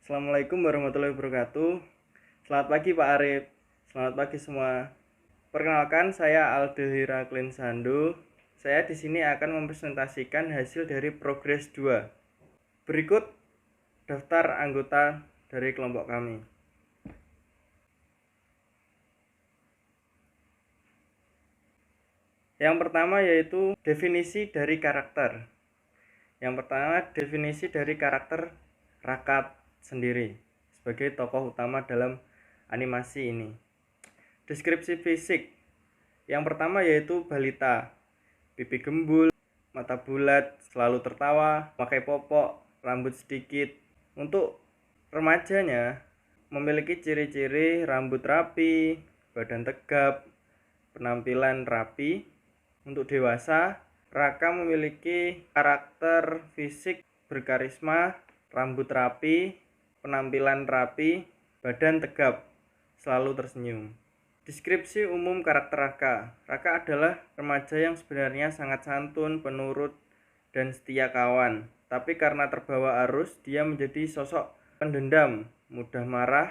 Assalamualaikum warahmatullahi wabarakatuh. Selamat pagi Pak Arif. Selamat pagi semua. Perkenalkan, saya Aldehira Klinsando. Saya di sini akan mempresentasikan hasil dari Progres 2. Berikut daftar anggota dari kelompok kami. Yang pertama yaitu definisi dari karakter. Yang pertama, definisi dari karakter Raka sendiri sebagai tokoh utama dalam animasi ini. Deskripsi fisik. Yang pertama yaitu balita. Pipi gembul, mata bulat, selalu tertawa, pakai popok, rambut sedikit. Untuk remajanya memiliki ciri-ciri rambut rapi, badan tegap, penampilan rapi. Untuk dewasa, Raka memiliki karakter fisik berkarisma, rambut rapi, penampilan rapi, badan tegap, selalu tersenyum. Deskripsi umum karakter Raka. Raka adalah remaja yang sebenarnya sangat santun, penurut, dan setia kawan. Tapi karena terbawa arus, dia menjadi sosok pendendam, mudah marah,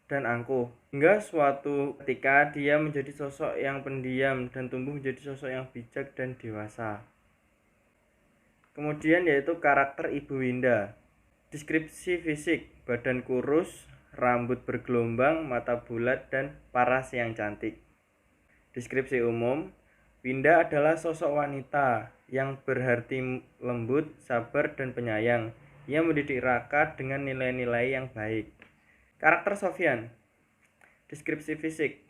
dan angkuh. Hingga suatu ketika dia menjadi sosok yang pendiam dan tumbuh menjadi sosok yang bijak dan dewasa. Kemudian yaitu karakter Ibu Winda. Deskripsi fisik, badan kurus, rambut bergelombang, mata bulat, dan paras yang cantik. Deskripsi umum, Winda adalah sosok wanita yang berhati lembut, sabar, dan penyayang. Ia mendidik Raka dengan nilai-nilai yang baik. Karakter Sofyan. Deskripsi fisik,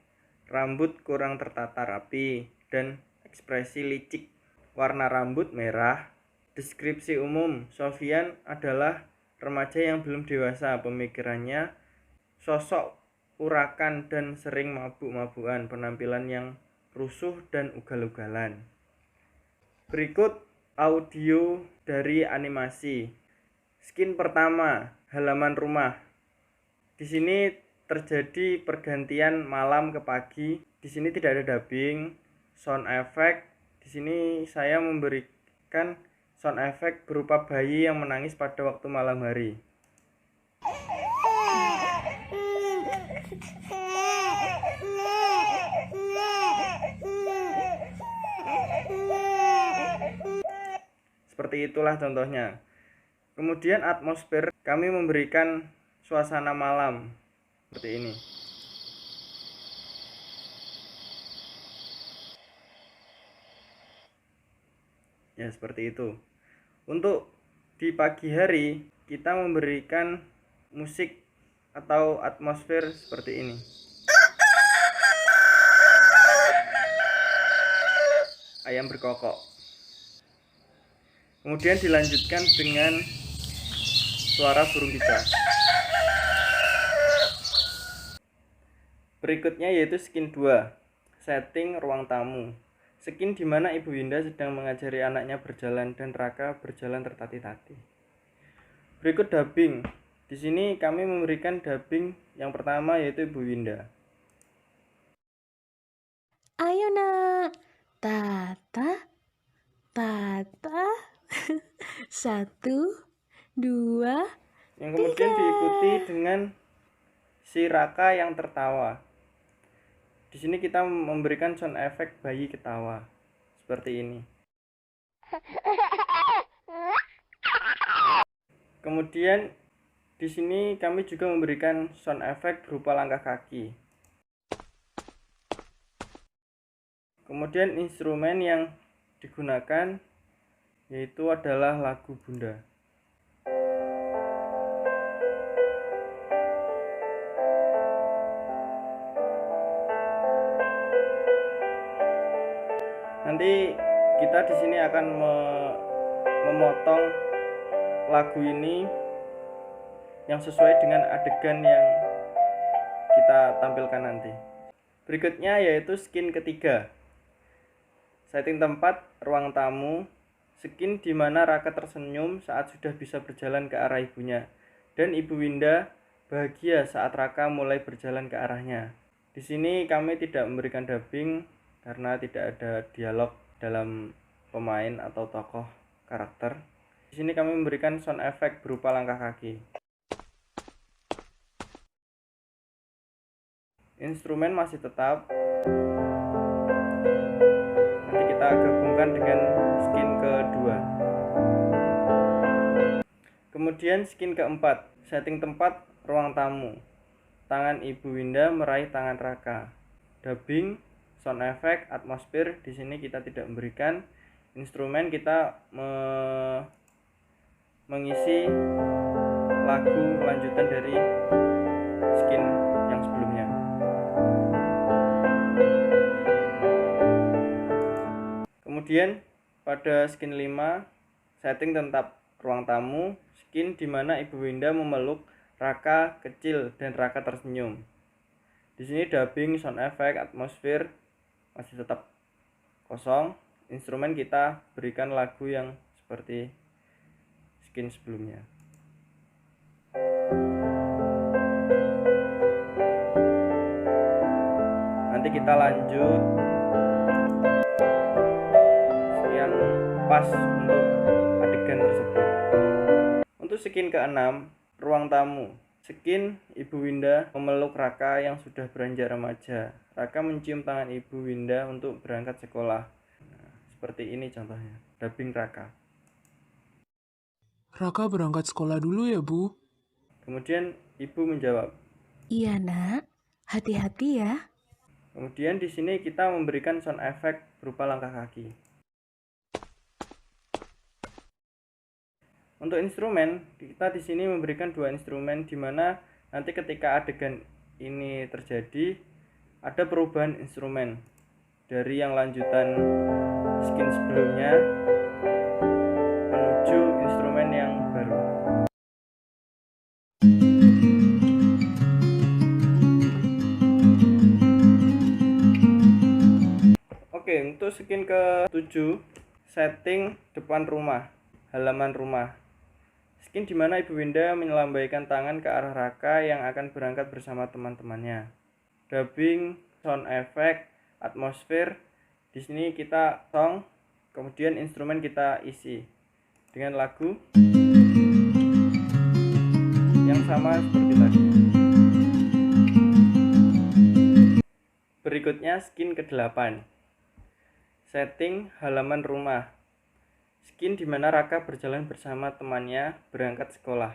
rambut kurang tertata rapi dan ekspresi licik. Warna rambut merah. Deskripsi umum, Sofyan adalah remaja yang belum dewasa pemikirannya, sosok urakan dan sering mabuk-mabukan, penampilan yang rusuh dan ugal-ugalan. Berikut audio dari animasi. Scene pertama, halaman rumah. Di sini terjadi pergantian malam ke pagi. Di sini tidak ada dubbing, sound effect. Di sini saya memberikan sound effect berupa bayi yang menangis pada waktu malam hari. Seperti itulah contohnya. Kemudian atmosfer, kami memberikan suasana malam seperti ini. Ya, seperti itu. Untuk di pagi hari, kita memberikan musik atau atmosfer seperti ini. Ayam berkokok. Kemudian dilanjutkan dengan suara burung kicau. Berikutnya yaitu scene 2, setting ruang tamu. Scene di mana Ibu Winda sedang mengajari anaknya berjalan dan Raka berjalan tertati-tati. Berikut dubbing. Di sini kami memberikan dubbing yang pertama yaitu Ibu Winda. Ayo nak, tata, tata, 1, 2, Yang kemudian 3. diikuti dengan si Raka yang tertawa. Di sini kita memberikan sound effect bayi ketawa seperti ini. Kemudian di sini kami juga memberikan sound effect berupa langkah kaki. Kemudian instrumen yang digunakan yaitu adalah lagu Bunda. Nanti kita di sini akan memotong lagu ini yang sesuai dengan adegan yang kita tampilkan nanti. Berikutnya yaitu scene ketiga. Setting tempat ruang tamu. Scene di mana Raka tersenyum saat sudah bisa berjalan ke arah ibunya dan Ibu Winda bahagia saat Raka mulai berjalan ke arahnya. Di sini kami tidak memberikan dubbing karena tidak ada dialog dalam pemain atau tokoh karakter. Di sini kami memberikan sound effect berupa langkah kaki. Instrumen masih tetap. Nanti kita gabungkan dengan skin kedua. Kemudian skin keempat, setting tempat ruang tamu. Tangan Ibu Winda meraih tangan Raka. Dubbing, sound effect, atmosfer di sini kita tidak memberikan. Instrumen kita mengisi lagu lanjutan dari skin yang sebelumnya. Kemudian pada skin 5, setting tetap ruang tamu, skin di mana Ibu Winda memeluk Raka kecil dan Raka tersenyum. Di sini dubbing, sound effect, atmosfer masih tetap kosong. Instrumen kita berikan lagu yang seperti skin sebelumnya. Nanti kita lanjut yang pas untuk adegan tersebut. Untuk skin ke-6, ruang tamu. Skin Ibu Winda memeluk Raka yang sudah beranjak remaja. Raka mencium tangan Ibu Winda untuk berangkat sekolah. Nah, seperti ini contohnya. Dubbing Raka. Raka berangkat sekolah dulu ya, Bu. Kemudian Ibu menjawab. Iya, Nak. Hati-hati ya. Kemudian di sini kita memberikan sound effect berupa langkah kaki. Untuk instrumen, kita di sini memberikan dua instrumen di mana nanti ketika adegan ini terjadi ada perubahan instrumen dari yang lanjutan skin sebelumnya menuju instrumen yang baru. Oke, untuk skin ke-7, setting depan rumah, halaman rumah. Skin di mana Ibu Winda melambaikan tangan ke arah Raka yang akan berangkat bersama teman-temannya. Dubbing, sound effect, atmosfer. Di sini kita song, kemudian instrumen kita isi dengan lagu yang sama seperti tadi. Berikutnya skin ke-8. Setting halaman rumah. Skin di mana Raka berjalan bersama temannya berangkat sekolah.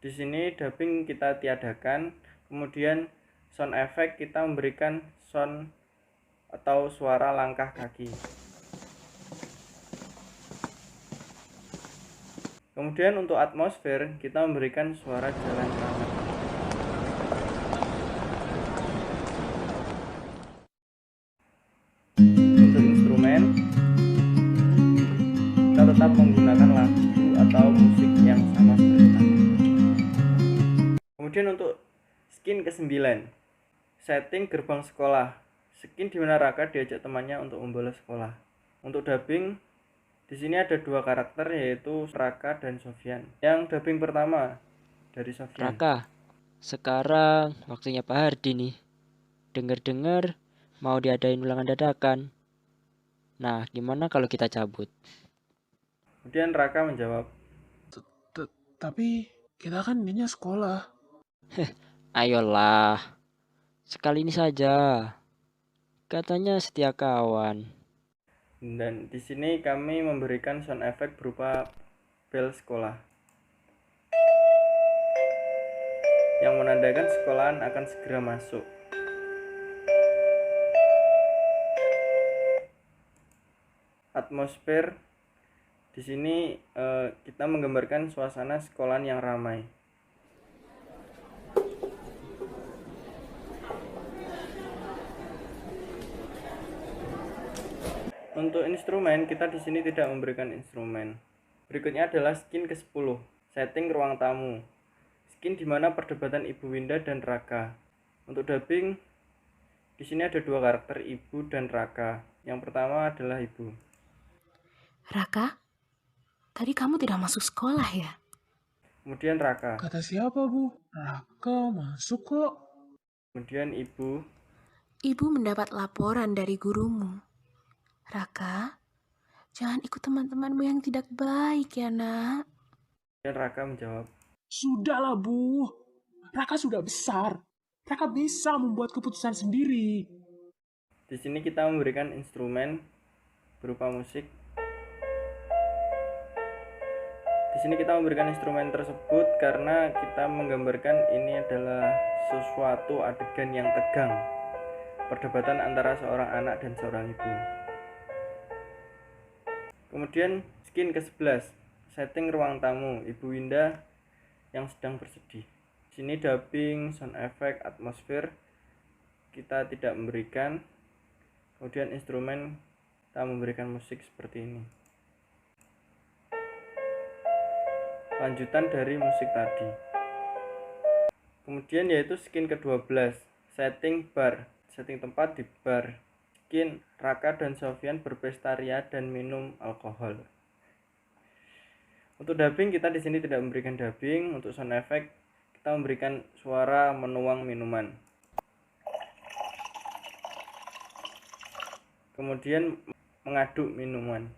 Di sini dubbing kita tiadakan, kemudian sound effect kita memberikan sound atau suara langkah kaki. Kemudian untuk atmosfer kita memberikan suara jalan tangan. Untuk instrumen kita tetap menggunakan lagu atau musik yang sama seperti tadi. Kemudian untuk skin ke-9, setting gerbang sekolah. Skin di mana Raka diajak temannya untuk membolos sekolah. Untuk dubbing, di sini ada dua karakter yaitu Raka dan Sofyan. Yang dubbing pertama dari Sofyan. Raka, sekarang waktunya Pak Hardi nih. Dengar-dengar mau diadain ulangan dadakan. Nah, gimana kalau kita cabut? Kemudian Raka menjawab, Tapi kita kan ininya sekolah. Ayolah, sekali ini saja. Katanya setia kawan. dan di sini kami memberikan sound effect berupa bel sekolah yang menandakan sekolahan akan segera masuk. Atmosfer di sini kita menggambarkan suasana sekolahan yang ramai. Untuk instrumen kita di sini tidak memberikan instrumen. Berikutnya adalah skin ke-10, setting ruang tamu. Skin di mana perdebatan Ibu Winda dan Raka. Untuk dubbing di sini ada dua karakter Ibu dan Raka. Yang pertama adalah Ibu. Raka, tadi kamu tidak masuk sekolah ya? Kemudian Raka. Kata siapa, Bu? Raka masuk kok. Kemudian Ibu. Ibu mendapat laporan dari gurumu. Raka, jangan ikut teman-temanmu yang tidak baik ya, Nak. Dan Raka menjawab, Sudahlah, Bu. Raka sudah besar. Raka bisa membuat keputusan sendiri. Di sini kita memberikan instrumen berupa musik. Di sini kita memberikan instrumen tersebut karena kita menggambarkan ini adalah sesuatu adegan yang tegang, perdebatan antara seorang anak dan seorang ibu. Kemudian scene ke-11, setting ruang tamu, Ibu Winda yang sedang bersedih. Di sini dubbing, sound effect, atmosfer kita tidak memberikan. Kemudian instrumen kita memberikan musik seperti ini. Lanjutan dari musik tadi. Kemudian yaitu scene ke-12, setting bar, setting tempat di bar. Scene Raka dan Sofyan berpesta ria dan minum alkohol. Untuk dubbing kita di sini tidak memberikan dubbing. Untuk sound effect kita memberikan suara menuang minuman. Kemudian mengaduk minuman.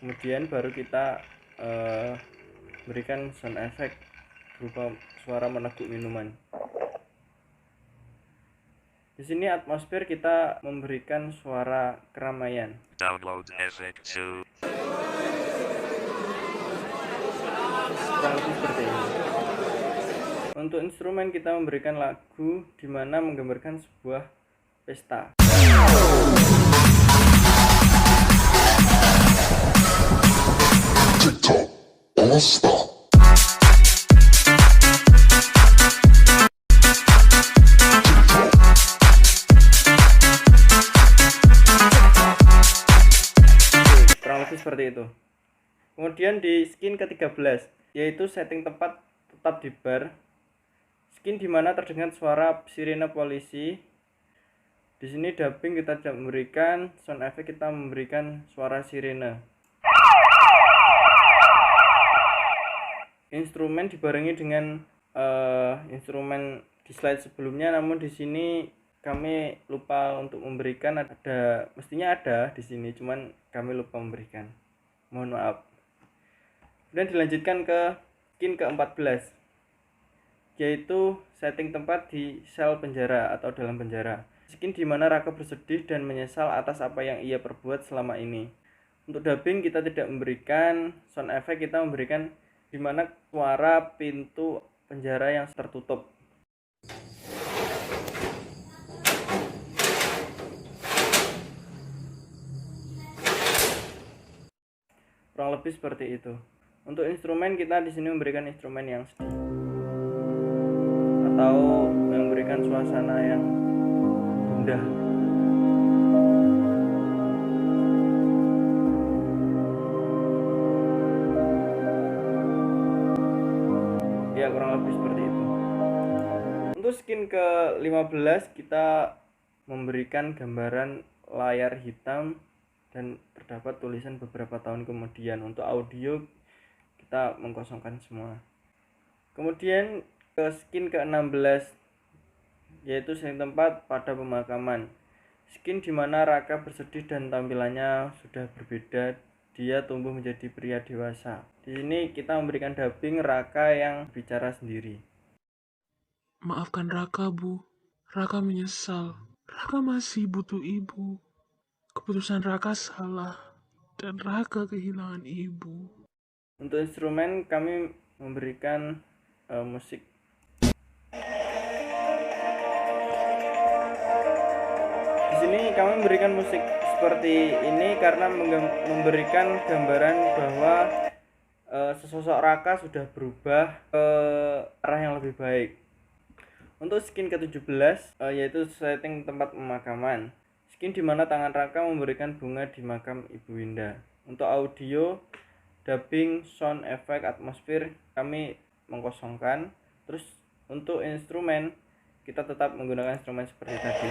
Kemudian baru kita berikan sound effect berupa suara meneguk minuman. Di sini atmosfer kita memberikan suara keramaian. Download effect 2. Kurang lebih seperti ini. Untuk instrumen kita memberikan lagu di mana menggambarkan sebuah pesta. TikTok All Star. Kurang lebih seperti itu. Kemudian di scene ke-13 yaitu setting tempat tetap di bar. Scene di mana terdengar suara sirene polisi. Di sini dubbing kita tidak memberikan, sound effect kita memberikan suara sirene. Instrumen dibarengi dengan instrumen di slide sebelumnya, namun di sini kami lupa untuk memberikan, mestinya ada di sini, cuman kami lupa memberikan. Mohon maaf. Kemudian dilanjutkan ke scene ke-14, yaitu setting tempat di sel penjara atau dalam penjara. Scene di mana Raka bersedih dan menyesal atas apa yang ia perbuat selama ini. Untuk dubbing kita tidak memberikan, sound effect kita memberikan di mana suara pintu penjara yang tertutup. Kurang lebih seperti itu. Untuk instrumen kita di sini memberikan instrumen yang sedih atau memberikan suasana yang gundah. Ya, kurang lebih seperti itu. Untuk scene ke-15 kita memberikan gambaran layar hitam dan terdapat tulisan beberapa tahun kemudian. Untuk audio kita mengkosongkan semua. Kemudian ke scene ke-16 yaitu scene tempat pada pemakaman. Scene di mana Raka bersedih dan tampilannya sudah berbeda. Dia tumbuh menjadi pria dewasa. Di sini kita memberikan dubbing Raka yang bicara sendiri. Maafkan Raka, Bu. Raka menyesal. Raka masih butuh ibu. Keputusan Raka salah. Dan Raka kehilangan ibu. Untuk instrumen kami memberikan musik. Di sini kami memberikan musik seperti ini karena memberikan gambaran bahwa sesosok Raka sudah berubah ke arah yang lebih baik. Untuk scene ke-17 yaitu setting tempat pemakaman. Scene di mana tangan Raka memberikan bunga di makam Ibu Winda. Untuk audio, dubbing, sound effect, atmosfer kami mengkosongkan. Terus untuk instrumen kita tetap menggunakan instrumen seperti tadi.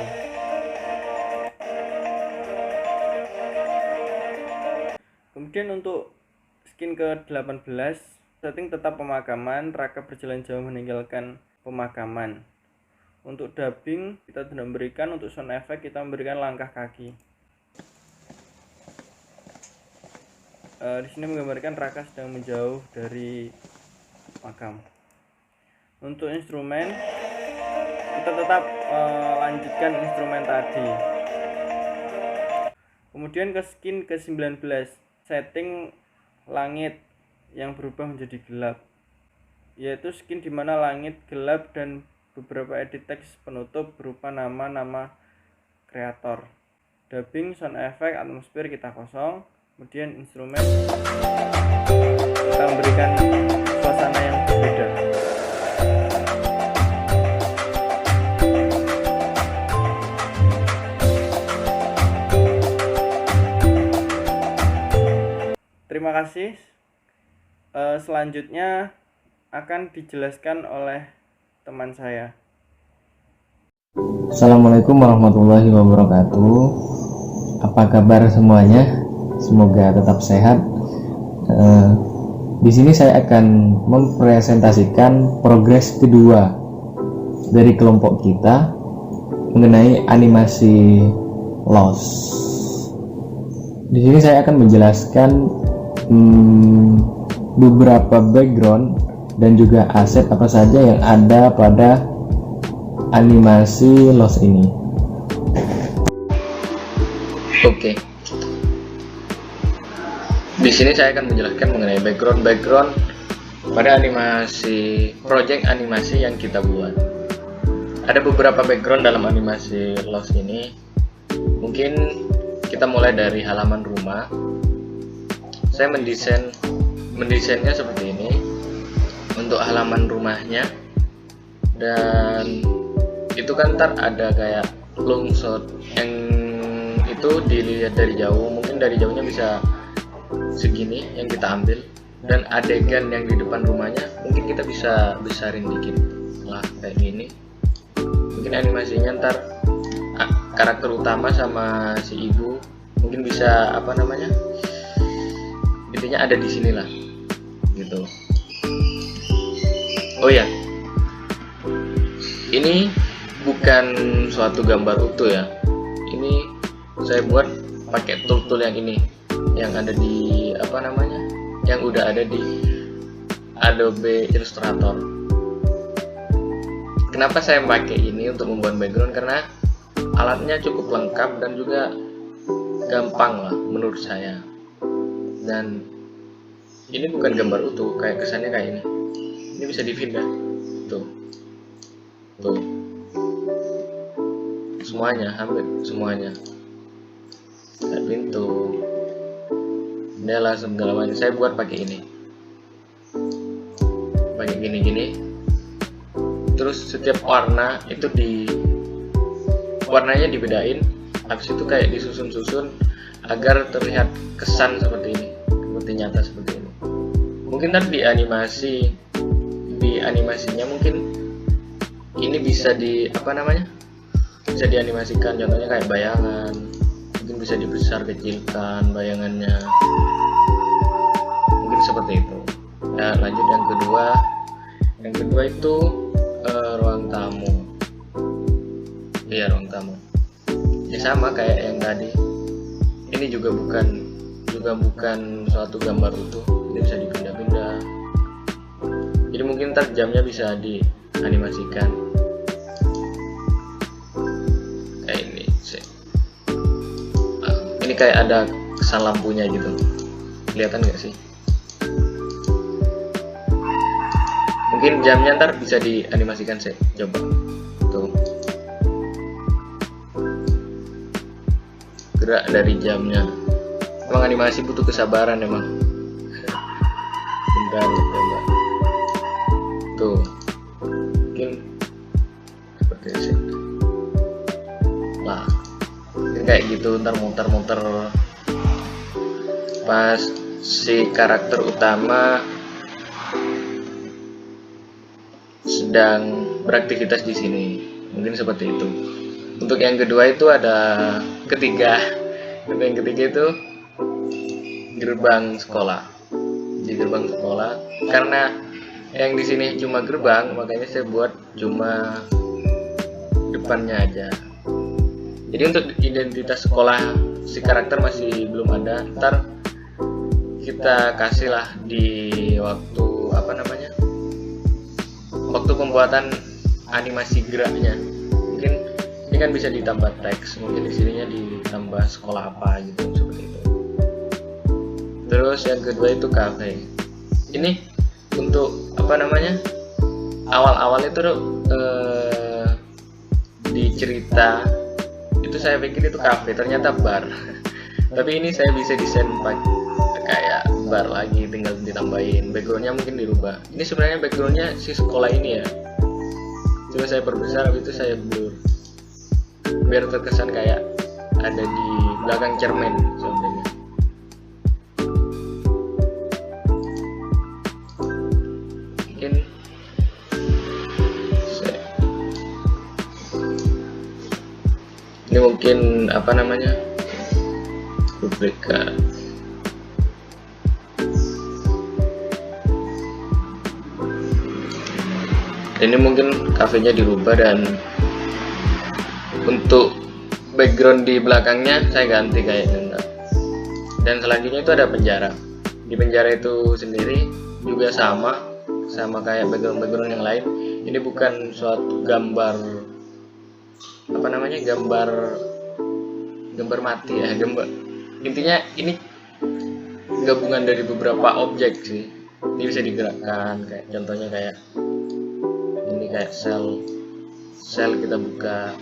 Kemudian untuk scene ke-18 setting tetap pemakaman, Raka berjalan jauh meninggalkan pemakaman. Untuk dubbing kita tidak memberikan, untuk sound effect kita memberikan langkah kaki. Di sini menggambarkan Raka sedang menjauh dari makam. Untuk instrumen, kita tetap lanjutkan instrumen tadi. Kemudian ke skin ke-19, setting langit yang berubah menjadi gelap, yaitu skin dimana langit gelap dan beberapa edit teks penutup berupa nama-nama kreator. Dubbing, sound effect, atmosfer kita kosong. Kemudian instrumen kita memberikan suasana yang berbeda. Terima kasih. Selanjutnya akan dijelaskan oleh teman saya. Assalamualaikum warahmatullahi wabarakatuh. Apa kabar semuanya? Semoga tetap sehat. Di sini saya akan mempresentasikan progres kedua dari kelompok kita mengenai animasi Lost. Di sini saya akan menjelaskan beberapa background dan juga aset apa saja yang ada pada animasi Lost ini. Oke. Di sini saya akan menjelaskan mengenai background pada animasi project animasi yang kita buat. Ada beberapa background dalam animasi Lost ini. Mungkin kita mulai dari halaman rumah. Saya mendesainnya seperti ini untuk halaman rumahnya, dan itu kan ntar ada kayak long shot yang itu dilihat dari jauh, mungkin dari jauhnya bisa segini yang kita ambil, dan adegan yang di depan rumahnya mungkin kita bisa besarin dikit lah kayak gini. Mungkin animasinya ntar karakter utama sama si ibu mungkin bisa intinya ada di sini lah gitu. Oh ya, ini bukan suatu gambar utuh ya, ini saya buat pakai tool yang ini yang ada di yang udah ada di Adobe Illustrator. Kenapa saya pakai ini untuk membuat background? Karena alatnya cukup lengkap dan juga gampang lah menurut saya. Dan ini bukan gambar utuh, kayak kesannya kayak ini. Ini bisa dipindah, tuh, semuanya, hampir semuanya. Kayak pintu, jendela, segala macam. Saya buat pakai ini, pakai gini. Terus setiap warna itu warnanya dibedain. Habis itu kayak disusun-susun agar terlihat kesan seperti ini, seperti nyata seperti ini. Mungkin tadi di animasinya mungkin ini bisa bisa dianimasikan, contohnya kayak bayangan, mungkin bisa dibesar kecilkan bayangannya, mungkin seperti itu. Nah, lanjut yang kedua itu ruang tamu. Iya, ruang tamu ya, sama kayak yang tadi. Ini juga bukan suatu gambar utuh, ini bisa dipindah-pindah. Jadi mungkin ntar jamnya bisa dianimasikan kayak ini sih. Ini kayak ada kesan lampunya gitu, kelihatan nggak sih? Mungkin jamnya ntar bisa dianimasikan sih, coba tuh, gerak dari jamnya. Emang animasi butuh kesabaran emang. Bentar, coba. Tuh. Mungkin seperti ini. Lah. Mungkin kayak gitu, ntar muter-muter. Pas si karakter utama sedang beraktivitas di sini. Mungkin seperti itu. Untuk yang kedua itu ada yang ketiga itu gerbang sekolah. Di gerbang sekolah, karena yang di sini cuma gerbang, makanya saya buat cuma depannya aja. Jadi untuk identitas sekolah si karakter masih belum ada. Ntar kita kasih lah di waktu pembuatan animasi geraknya. Mungkin ini kan bisa ditambah teks, mungkin di sininya ditambah sekolah apa gitu, seperti itu. Terus yang kedua itu cafe. Ini untuk apa namanya, awal-awal itu di cerita itu saya pikir itu cafe, ternyata bar. Tapi ini saya bisa desain kayak bar lagi, tinggal ditambahin backgroundnya, mungkin dirubah. Ini sebenarnya backgroundnya si sekolah ini ya, cuma saya perbesar, habis itu saya blur biar terkesan kayak ada di belakang cermin sebenarnya. Mungkin ini mungkin apa namanya, duplikat. Ini mungkin kafenya dirubah, dan untuk background di belakangnya saya ganti kayaknya. Dan selanjutnya itu ada penjara. Di penjara itu sendiri juga sama kayak background yang lain. Ini bukan suatu gambar apa namanya, gambar mati ya, intinya ini gabungan dari beberapa objek sih. Ini bisa digerakkan, kayak contohnya kayak ini, kayak sel kita buka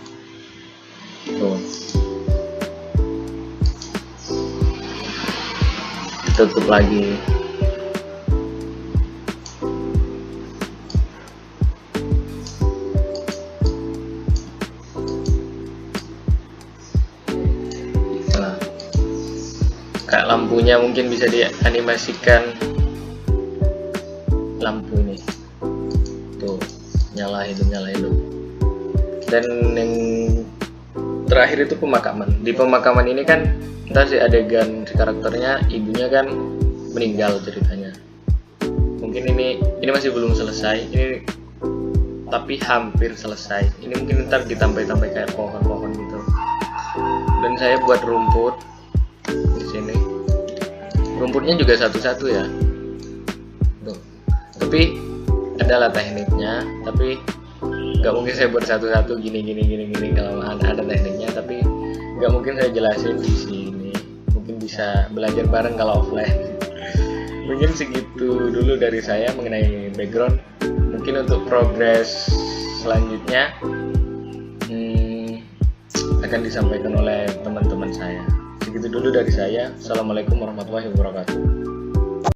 tuh, tutup lagi. Nah, kayak lampunya mungkin bisa dianimasikan, lampu ini tuh nyala hidup. Dan yang terakhir itu pemakaman. Di pemakaman ini kan kita si adegan si karakternya, ibunya kan meninggal ceritanya. Mungkin ini masih belum selesai, ini tapi hampir selesai. Ini mungkin ntar ditambah kayak pohon-pohon gitu. Dan saya buat rumput di sini. Rumputnya juga satu-satu ya. Tuh. Tapi adalah tekniknya, tapi nggak mungkin saya buat satu-satu gini kalau ada tekniknya, tapi nggak mungkin saya jelasin di sini. Mungkin bisa belajar bareng kalau offline. Mungkin segitu dulu dari saya mengenai background. Mungkin untuk progres selanjutnya akan disampaikan oleh teman-teman saya. Segitu dulu dari saya. Assalamualaikum warahmatullahi wabarakatuh.